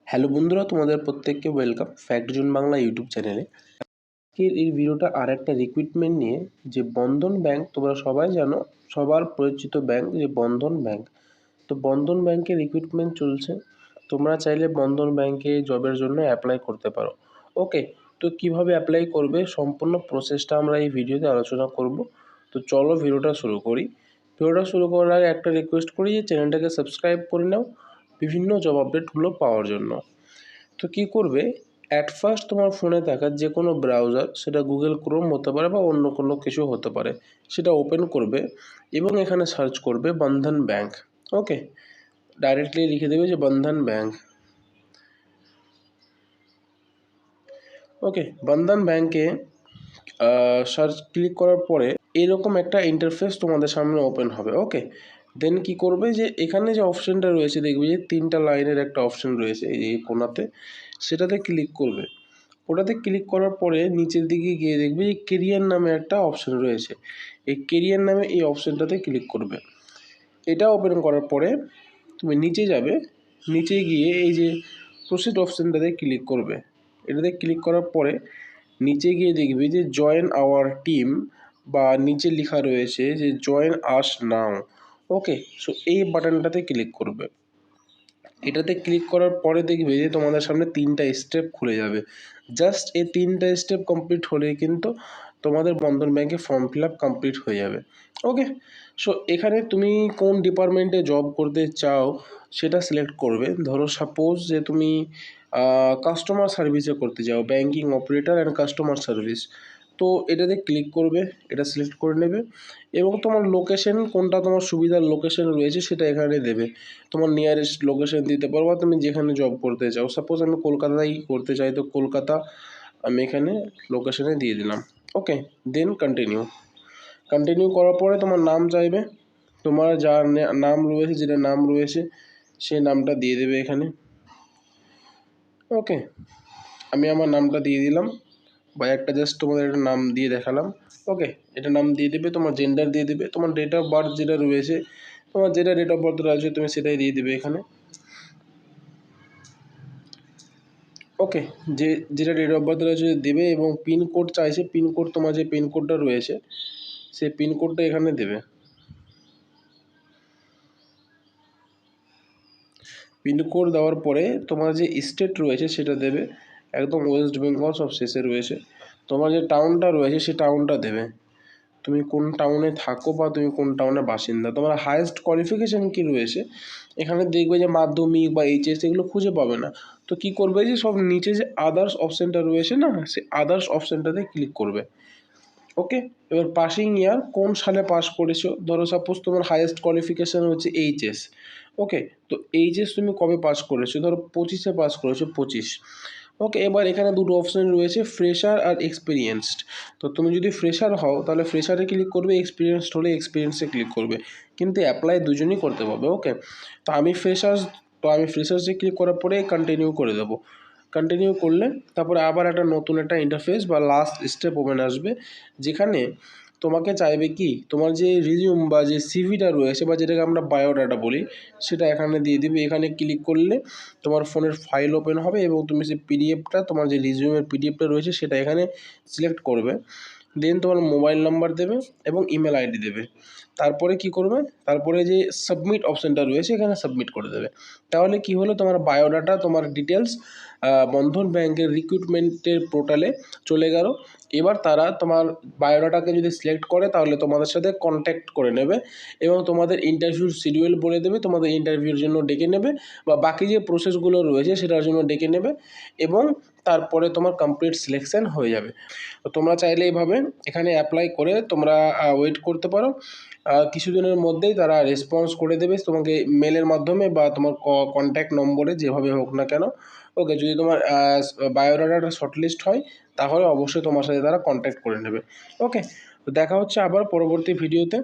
Hello বন্ধুরা, তোমাদের প্রত্যেককে welcome fact zone Bangla YouTube চ্যানেলে। আজকের এই ভিডিওটা আর একটা রিক্রুটমেন্ট নিয়ে। যে বন্ধন ব্যাংক তোমরা সবাই জানো, সবার পরিচিত ব্যাংক যে বন্ধন ব্যাংক। তো বন্ধন ব্যাংকে রিক্রুটমেন্ট চলছে। তোমরা চাইলে বন্ধন ব্যাংকে জবের জন্য অ্যাপ্লাই করতে পারো। ওকে, তো কিভাবে অ্যাপ্লাই করবে সম্পূর্ণ প্রসেসটা আমরা এই ভিডিওতে আলোচনা করব। তো চলো ভিডিওটা শুরু করি। ভিডিওটা শুরু করার আগে একটা রিকোয়েস্ট করি যে চ্যানেলটাকে সাবস্ক্রাইব করে নাও বিভিন্ন জব আপডেটগুলো পাওয়ার জন্য। তো কী করবে, অ্যাট ফার্স্ট তোমার ফোনে থাকা যে কোনো ব্রাউজার, সেটা গুগল ক্রোম হতে পারে বা অন্য কোনো কিছু হতে পারে, সেটা ওপেন করবে এবং এখানে সার্চ করবে বন্ধন ব্যাংক। ওকে, ডাইরেক্টলি লিখে দেবে যে বন্ধন ব্যাংক। ওকে, বন্ধন ব্যাংকে সার্চ ক্লিক করার পরে এরকম একটা ইন্টারফেস তোমাদের সামনে ওপেন হবে। ওকে, দেন কি করবে, যে এখানে যে অপশানটা রয়েছে দেখবে যে 3টা লাইনের একটা অপশান রয়েছে এই কোণাতে, সেটাতে ক্লিক করবে। ওটাতে ক্লিক করার পরে নিচের দিকে গিয়ে দেখবে যে কেরিয়ার নামে একটা অপশান রয়েছে। এই কেরিয়ার নামে এই অপশানটাতে ক্লিক করবে। এটা ওপেন করার পরে তুমি নিচে যাবে, নিচে গিয়ে এই যে প্রসিড অপশানটাতে ক্লিক করবে। এটাতে ক্লিক করার পরে নিচে গিয়ে দেখবে যে জয়েন আওয়ার টিম, বা নিচে লেখা রয়েছে যে জয়েন আস নাও। ওকে, সো এই বাটনটাতে ক্লিক করবে। এটাতে ক্লিক করার পরে দেখবে যে তোমাদের সামনে 3টা স্টেপ খুলে যাবে। জাস্ট এই 3টা স্টেপ কমপ্লিট হলেই কিন্তু তোমাদের বন্ধন ব্যাংকে ফর্ম ফিল আপ কমপ্লিট হয়ে যাবে। ওকে, সো এখানে তুমি কোন ডিপার্টমেন্টে জব করতে চাও সেটা সিলেক্ট করবে। ধরো সাপোজ যে তুমি কাস্টমার সার্ভিসে করতে চাও, banking operator and customer service. তো এটাতে ক্লিক করবে, এটা সিলেক্ট করে নেবে এবং তোমার লোকেশন কোনটা তোমার সুবিধার লোকেশন রয়েছে সেটা এখানে দেবে। তোমার নিয়ারেস্ট লোকেশন দিতে পারো বা তুমি যেখানে জব করতে চাও। সাপোজ আমি কলকাতায় করতে চাই, তো কলকাতা আমি এখানে লোকেশনে দিয়ে দিলাম। ওকে, দেন কন্টিনিউ করার পরে তোমার নাম চাইবে। তোমার যা নাম রয়েছে, যেটা নাম রয়েছে সেই নামটা দিয়ে দেবে এখানে। ওকে, আমি আমার নামটা দিয়ে দিলাম, বা একটা জাস্ট তোমাদের একটা নাম দিয়ে দেখালাম। ওকে, এটা নাম দিয়ে দেবে, তোমার জেন্ডার দিয়ে দেবে, তোমার ডেট অফ বার্থ যেটা রয়েছে, তোমার যেটা ডেট অফ বার্থ রয়েছে তুমি সেটাই দিয়ে দেবে এখানে। ওকে, যেটা ডেট অফ বার্থ রয়েছে দেবে এবং পিনকোড চাইছে, পিনকোড তোমার যে পিনকোডটা রয়েছে সেই পিনকোডটা এখানে দেবে। পিনকোড দেওয়ার পরে তোমার যে স্টেট রয়েছে সেটা দেবে, একদম ওয়েস্ট বেঙ্গল সব শেষে রয়েছে। তোমার যে টাউনটা রয়েছে সেই টাউনটা দেবে, তুমি কোন টাউনে থাকো বা তুমি কোন টাউনের বাসিন্দা। তোমার হায়েস্ট কোয়ালিফিকেশান কী রয়েছে এখানে দেখবে যে মাধ্যমিক বা এইচএস এগুলো খুঁজে পাবে না। তো কী করবে, যে সব নিচে যে আদার্স অপশানটা রয়েছে না, সেই আদার্স অপশানটাতে ক্লিক করবে। ওকে, এবার পাসিং ইয়ার কোন সালে পাস করেছো। ধরো সাপোজ তোমার হায়েস্ট কোয়ালিফিকেশান হচ্ছে এইচএস। ওকে, তো এইচএস তুমি কবে পাস করেছো, ধরো 25-এ পাস করেছো, 25। ওকে, এবার এখানে দুটো অপশান রয়েছে, ফ্রেশার আর এক্সপিরিয়েন্সড। তো তুমি যদি ফ্রেশার হও তাহলে ফ্রেশারে ক্লিক করবে, এক্সপিরিয়েন্সড হলে এক্সপিরিয়েন্সে ক্লিক করবে, কিন্তু অ্যাপ্লাই দুজনই করতে পারবে। ওকে, তো আমি ফ্রেশার্সে ক্লিক করার পরে কন্টিনিউ করে দেবো। কন্টিনিউ করলে তারপরে আবার একটা নতুন একটা ইন্টারফেস বা লাস্ট স্টেপ ওপেন আসবে, যেখানে তোমাকে চাইবে কি তোমার যে রিজিউম বা যে সিভিটা রয়েছে বা যেটাকে আমরা বায়োডাটা বলি, সেটা এখানে দিয়ে দিবে। এখানে ক্লিক করলে তোমার ফোনের ফাইল ওপেন হবে এবং তুমি সেই পিডিএফটা, তোমার যে রিজিউমের পিডিএফটা রয়েছে সেটা এখানে সিলেক্ট করবে। দেন তোমার মোবাইল নাম্বার দেবে এবং ইমেল আইডি দেবে। তারপরে কি করবে, তারপরে যে সাবমিট অপশানটা রয়েছে এখানে সাবমিট করে দেবে। তাহলে কি হলো, তোমার বায়োডাটা, তোমার ডিটেলস বন্ধন ব্যাংকের রিক্রুটমেন্টের পোর্টালে চলে গেল। এবার তারা তোমার বায়োডাটাকে যদি সিলেক্ট করে তাহলে তোমাদের সাথে কন্ট্যাক্ট করে নেবে এবং তোমাদের ইন্টারভিউর শিডিউল বলে দেবে, তোমাদের ইন্টারভিউর জন্য ডেকে নেবে বা বাকি যে প্রসেসগুলো রয়েছে সেটার জন্য ডেকে নেবে এবং তারপরে তোমার কমপ্লিট সিলেকশন হয়ে যাবে। তো তোমরা চাইলে এইভাবে এখানে অ্যাপ্লাই করে তোমরা ওয়েট করতে পারো। কিছুদিনের মধ্যেই তারা রেসপন্স করে দেবে তোমাকে মেলের মাধ্যমে বা তোমার কন্ট্যাক্ট নম্বরে, যেভাবে হোক না কেন। ওকে, যদি তোমার বায়োডাটাটা শর্টলিস্ট হয় তাহলে অবশ্যই তোমার সাথে তারা কন্ট্যাক্ট করে নেবে। ওকে, তো দেখা হচ্ছে আবার পরবর্তী ভিডিওতে।